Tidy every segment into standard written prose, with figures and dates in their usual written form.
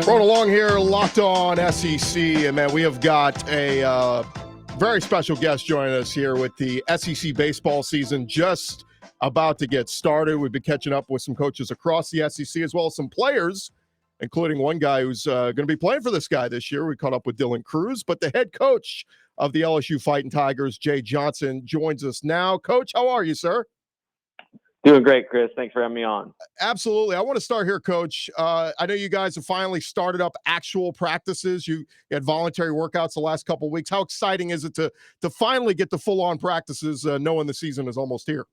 Rolling along here, locked on SEC, and man, we have got a very special guest joining us here with the SEC baseball season just about to get started. We've been catching up with some coaches across the SEC as well as some players, including one guy who's going to be playing for this guy this year. We caught up with Dylan Cruz, but the head coach of the LSU Fighting Tigers, Jay Johnson, joins us now. Coach, how are you, sir? Doing great, Chris. Thanks for having me on. Absolutely. I want to start here, Coach. I know you guys have finally started up actual practices. You had voluntary workouts the last couple of weeks. How exciting is it to finally get the full-on practices, knowing the season is almost here?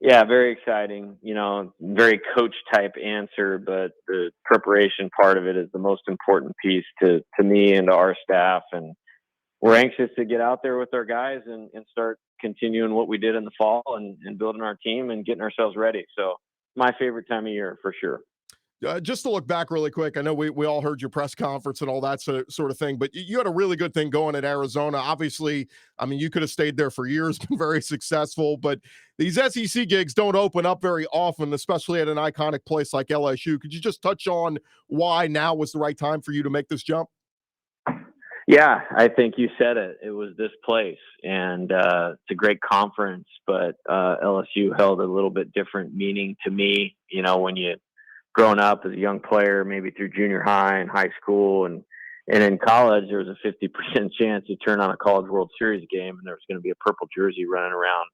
Yeah, very exciting. You know, very coach-type answer, but the preparation part of it is the most important piece to me and to our staff. And we're anxious to get out there with our guys and start continuing what we did in the fall and building our team and getting ourselves ready. So my favorite time of year for sure. Just to look back really quick, I know we all heard your press conference and all that sort of thing, but you had a really good thing going at Arizona. Obviously, I mean, you could have stayed there for years, been very successful, but these SEC gigs don't open up very often, especially at an iconic place like LSU. Could you just touch on why now was the right time for you to make this jump? Yeah, I think you said it. It was this place, and it's a great conference, but LSU held a little bit different meaning to me. You know, when you growing up as a young player, maybe through junior high and high school, and in college, there was a 50% chance you turn on a College World Series game, and there was going to be a purple jersey running around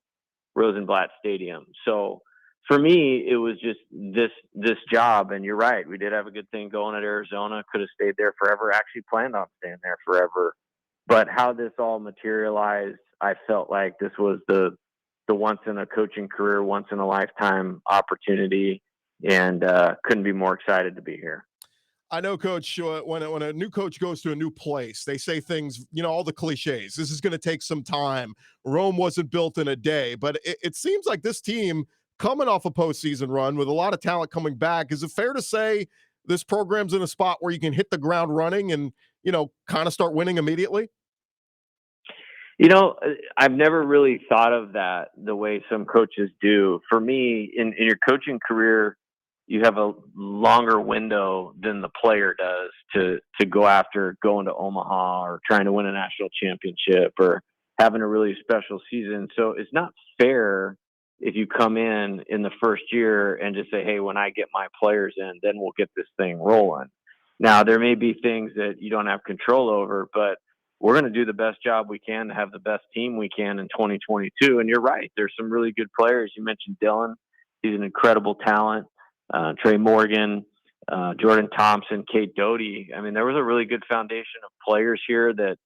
Rosenblatt Stadium. So for me, it was just this job. And you're right, we did have a good thing going at Arizona. Could have stayed there forever. Actually planned on staying there forever. But how this all materialized, I felt like this was the once in a coaching career, once in a lifetime opportunity, and couldn't be more excited to be here. I know, Coach, when a new coach goes to a new place, they say things, you know, all the cliches. This is going to take some time. Rome wasn't built in a day. But it seems like this team, coming off a postseason run with a lot of talent coming back, is it fair to say this program's in a spot where you can hit the ground running and, you know, kind of start winning immediately? You know, I've never really thought of that the way some coaches do. For me, in your coaching career, you have a longer window than the player does to go after going to Omaha or trying to win a national championship or having a really special season. So it's not fair if you come in the first year and just say, hey, when I get my players in, then we'll get this thing rolling. Now, there may be things that you don't have control over, but we're going to do the best job we can to have the best team we can in 2022. And you're right. There's some really good players. You mentioned Dylan. He's an incredible talent. Trey Morgan, Jordan Thompson, Kate Doty. I mean, there was a really good foundation of players here that,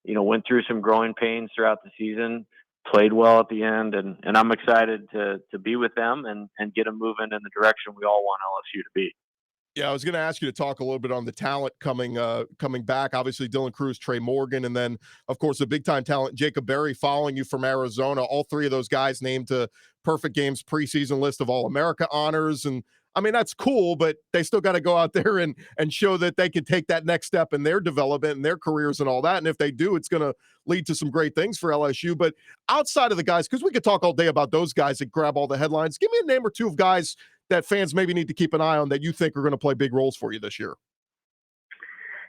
you know, went through some growing pains throughout the season, played well at the end. And I'm excited to be with them and get them moving in the direction we all want LSU to be. Yeah, I was going to ask you to talk a little bit on the talent coming back. Obviously, Dylan Cruz, Trey Morgan, and then, of course, the big-time talent, Jacob Berry, following you from Arizona. All three of those guys named to Perfect Games preseason list of All-America honors. And, I mean, that's cool, but they still got to go out there and show that they can take that next step in their development and their careers and all that. And if they do, it's going to lead to some great things for LSU. But outside of the guys, because we could talk all day about those guys that grab all the headlines, give me a name or two of guys that fans maybe need to keep an eye on that you think are going to play big roles for you this year.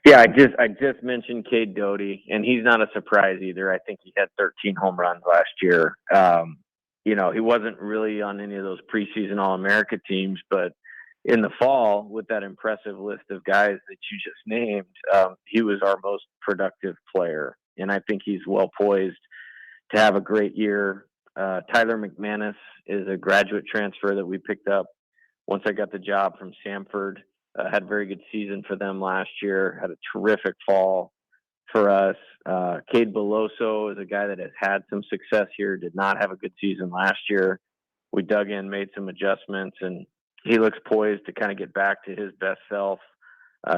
Yeah, I just mentioned Cade Doty, and he's not a surprise either. I think he had 13 home runs last year. You know, he wasn't really on any of those preseason All-America teams, but in the fall, with that impressive list of guys that you just named, he was our most productive player, and I think he's well poised to have a great year. Tyler McManus is a graduate transfer that we picked up once I got the job from Samford. Had a very good season for them last year, had a terrific fall for us. Cade Beloso is a guy that has had some success here, did not have a good season last year. We dug in, made some adjustments, and he looks poised to kind of get back to his best self.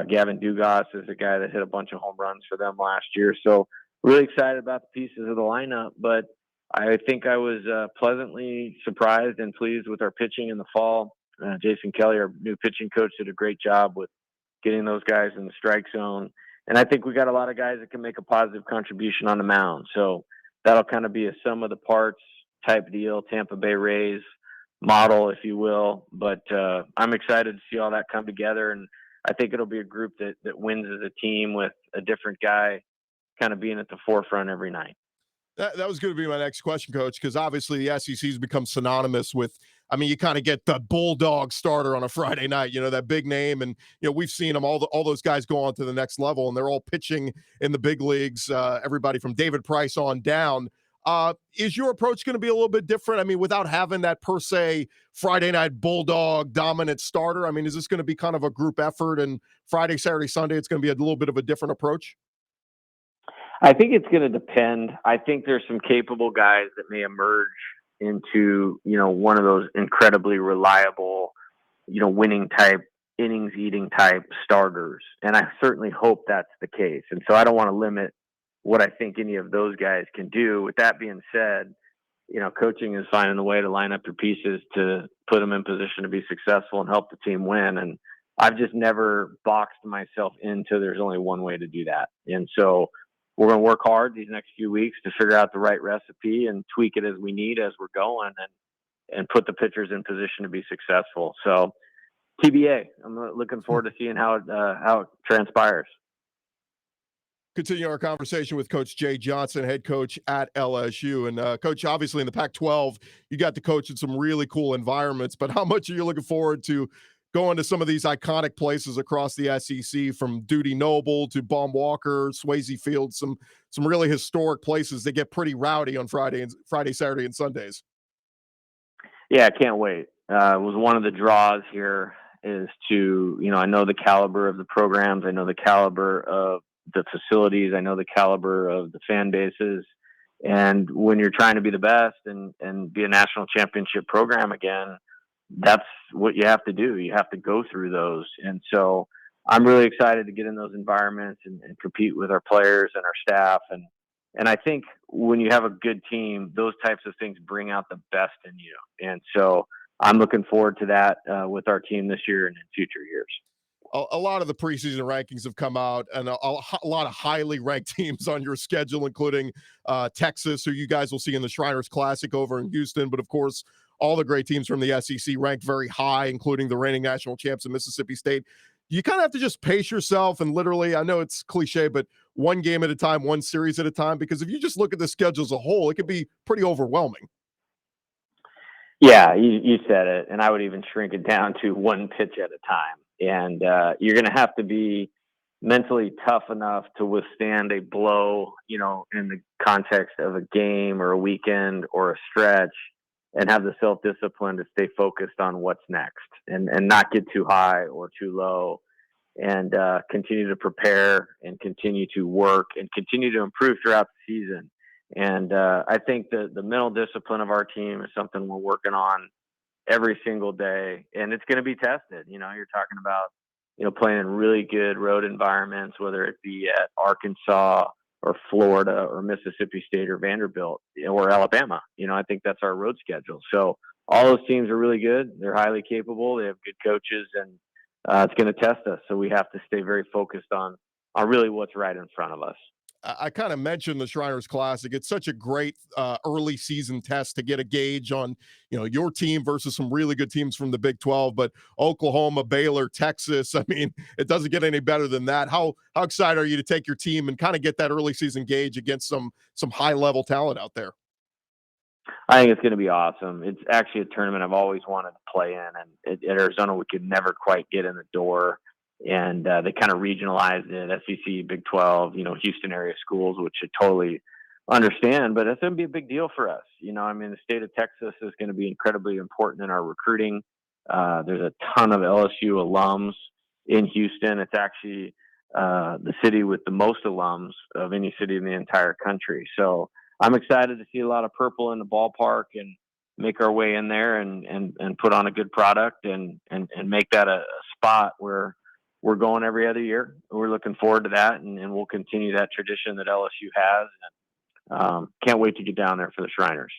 Gavin Dugas is a guy that hit a bunch of home runs for them last year. So really excited about the pieces of the lineup, but I think I was pleasantly surprised and pleased with our pitching in the fall. Jason Kelly, our new pitching coach, did a great job with getting those guys in the strike zone. And I think we got a lot of guys that can make a positive contribution on the mound. So that'll kind of be a sum of the parts type deal, Tampa Bay Rays model, if you will. But I'm excited to see all that come together. And I think it'll be a group that wins as a team with a different guy kind of being at the forefront every night. That was going to be my next question, Coach, because obviously the SEC's become synonymous with. I mean, you kind of get the bulldog starter on a Friday night, that big name, and we've seen them all those guys go on to the next level, and they're all pitching in the big leagues. Everybody from David Price on down. Is your approach going to be a little bit different? I mean, without having that per se Friday night bulldog dominant starter. I mean, is this going to be kind of a group effort? And Friday, Saturday, Sunday, it's going to be a little bit of a different approach. I think it's going to depend. I think there's some capable guys that may emerge into, one of those incredibly reliable, winning type, innings eating type starters. And I certainly hope that's the case. And so I don't want to limit what I think any of those guys can do. With that being said, coaching is finding a way to line up your pieces to put them in position to be successful and help the team win. And I've just never boxed myself into there's only one way to do that. And so we're going to work hard these next few weeks to figure out the right recipe and tweak it as we need as we're going and put the pitchers in position to be successful. So TBA, I'm looking forward to seeing how it transpires. Continue our conversation with Coach Jay Johnson, head coach at LSU. And Coach, obviously in the Pac-12, you got to coach in some really cool environments, but how much are you looking forward to going to some of these iconic places across the SEC, from Dudy Noble to Baum Walker, Swayze Field, some really historic places that get pretty rowdy on Friday, Saturday, and Sundays? Yeah, I can't wait. It was one of the draws here is to, I know the caliber of the programs. I know the caliber of the facilities. I know the caliber of the fan bases. And when you're trying to be the best and be a national championship program again, that's what you have to do. You have to go through those. And so I'm really excited to get in those environments and compete with our players and our staff. And I think when you have a good team, those types of things bring out the best in you. And so I'm looking forward to that with our team this year and in future years. A lot of the preseason rankings have come out, and a lot of highly ranked teams on your schedule, including Texas, who you guys will see in the Shriners Classic over in Houston. But of course, all the great teams from the SEC ranked very high, including the reigning national champs in Mississippi State. You kind of have to just pace yourself and literally, I know it's cliche, but one game at a time, one series at a time, because if you just look at the schedule as a whole, it could be pretty overwhelming. Yeah, you said it. And I would even shrink it down to one pitch at a time. And you're going to have to be mentally tough enough to withstand a blow, in the context of a game or a weekend or a stretch, and have the self-discipline to stay focused on what's next and not get too high or too low, and continue to prepare and continue to work and continue to improve throughout the season. And I think the mental discipline of our team is something we're working on every single day, and it's going to be tested. You're talking about, playing in really good road environments, whether it be at Arkansas or Florida or Mississippi State or Vanderbilt or Alabama. I think that's our road schedule. So all those teams are really good. They're highly capable. They have good coaches, and it's going to test us. So we have to stay very focused on really what's right in front of us. I kind of mentioned the Shriners Classic. It's such a great early season test to get a gauge on, your team versus some really good teams from the Big 12. But Oklahoma, Baylor, Texas, I mean, it doesn't get any better than that. How excited are you to take your team and kind of get that early season gauge against some high level talent out there? I think it's going to be awesome. It's actually a tournament I've always wanted to play in, and at Arizona we could never quite get in the door. And they kind of regionalized it, SEC, Big 12, Houston area schools, which I totally understand, but it's going to be a big deal for us. The state of Texas is going to be incredibly important in our recruiting. There's a ton of LSU alums in Houston. It's actually the city with the most alums of any city in the entire country. So I'm excited to see a lot of purple in the ballpark and make our way in there and put on a good product and make that a spot where we're going every other year. We're looking forward to that, and we'll continue that tradition that LSU has. And can't wait to get down there for the Shriners.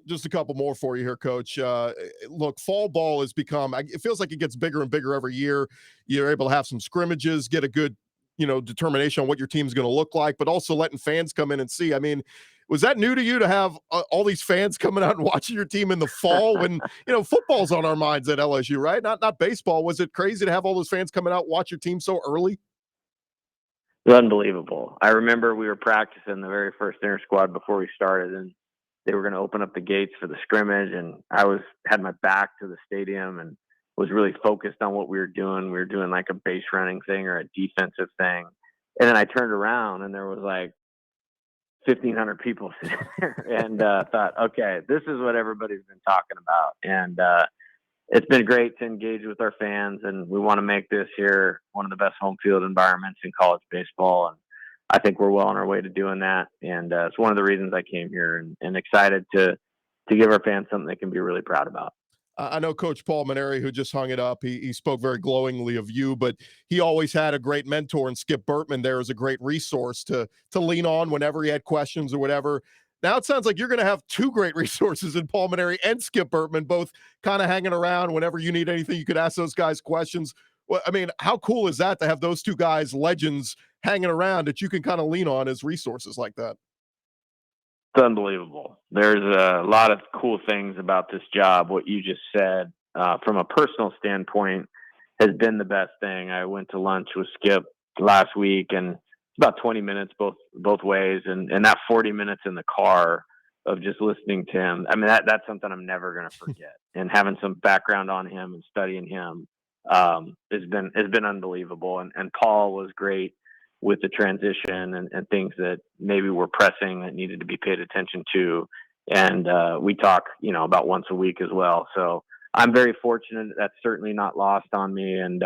Just a couple more for you here, Coach. Look, fall ball has become, it feels like it gets bigger and bigger every year. You're able to have some scrimmages, get a good, determination on what your team's going to look like, but also letting fans come in and see. I mean, Was that new to you to have all these fans coming out and watching your team in the fall when, football's on our minds at LSU, right? Not baseball. Was it crazy to have all those fans coming out and watch your team so early? It was unbelievable. I remember we were practicing the very first inter squad before we started, and they were going to open up the gates for the scrimmage, and had my back to the stadium and was really focused on what we were doing. We were doing like a base running thing or a defensive thing, and then I turned around and there was like 1,500 people sitting there, and thought, okay, this is what everybody's been talking about, and it's been great to engage with our fans, and we want to make this here one of the best home field environments in college baseball. And I think we're well on our way to doing that. And it's one of the reasons I came here, and excited to give our fans something they can be really proud about. I know Coach Paul Maneri, who just hung it up. He spoke very glowingly of you, but he always had a great mentor, and Skip Bertman there is a great resource to lean on whenever he had questions or whatever. Now it sounds like you're going to have two great resources in Paul Maneri and Skip Bertman, both kind of hanging around whenever you need anything. You could ask those guys questions. Well, I mean, how cool is that to have those two guys, legends, hanging around that you can kind of lean on as resources like that? It's unbelievable. There's a lot of cool things about this job. What you just said, from a personal standpoint, has been the best thing. I went to lunch with Skip last week, and it's about 20 minutes both ways, and that 40 minutes in the car of just listening to him. I mean, that's something I'm never going to forget. And having some background on him and studying him has been unbelievable. And Paul was great with the transition and things that maybe were pressing that needed to be paid attention to. And we talk, about once a week as well. So I'm very fortunate. That's certainly not lost on me, and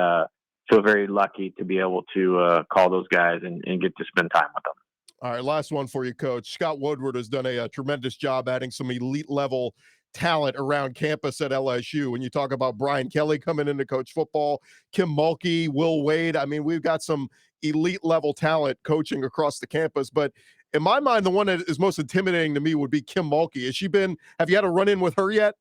feel very lucky to be able to call those guys and get to spend time with them. All right, last one for you, Coach. Scott Woodward has done a tremendous job adding some elite level talent around campus at LSU. When you talk about Brian Kelly coming in to coach football, Kim Mulkey, Will Wade, I mean, we've got some elite level talent coaching across the campus. But in my mind, the one that is most intimidating to me would be Kim Mulkey. Have you had a run in with her yet?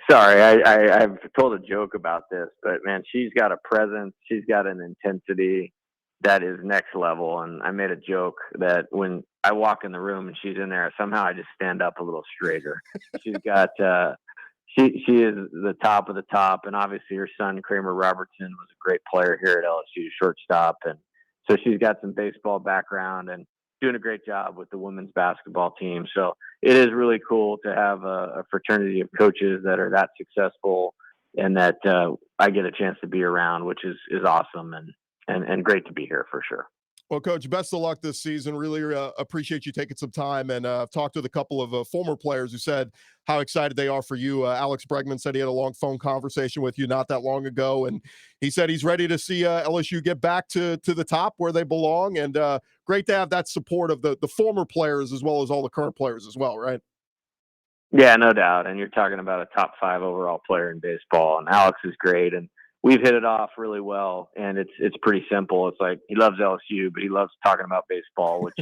Sorry, I've told a joke about this, but man, she's got a presence. She's got an intensity that is next level. And I made a joke that when I walk in the room and she's in there, somehow I just stand up a little straighter. She's got, she is the top of the top. And obviously her son, Kramer Robertson, was a great player here at LSU, shortstop. And so she's got some baseball background and doing a great job with the women's basketball team. So it is really cool to have a fraternity of coaches that are that successful, and that I get a chance to be around, which is awesome. And great to be here for sure. Well, Coach, best of luck this season. Really appreciate you taking some time, and I've talked with a couple of former players who said how excited they are for you. Alex Bregman said he had a long phone conversation with you not that long ago, and he said he's ready to see LSU get back to the top where they belong, and great to have that support of the former players as well as all the current players as well, right? Yeah, no doubt. And you're talking about a top 5 overall player in baseball, and Alex is great. And we've hit it off really well, and it's pretty simple. It's like he loves LSU, but he loves talking about baseball, which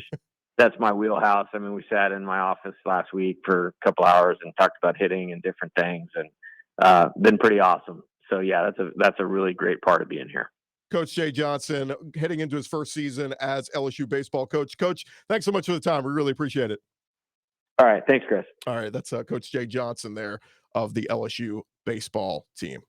that's my wheelhouse. I mean, we sat in my office last week for a couple hours and talked about hitting and different things, and been pretty awesome. So yeah, that's a really great part of being here. Coach Jay Johnson heading into his first season as LSU baseball coach. Coach, thanks so much for the time. We really appreciate it. All right, thanks, Chris. All right, that's Coach Jay Johnson there of the LSU baseball team.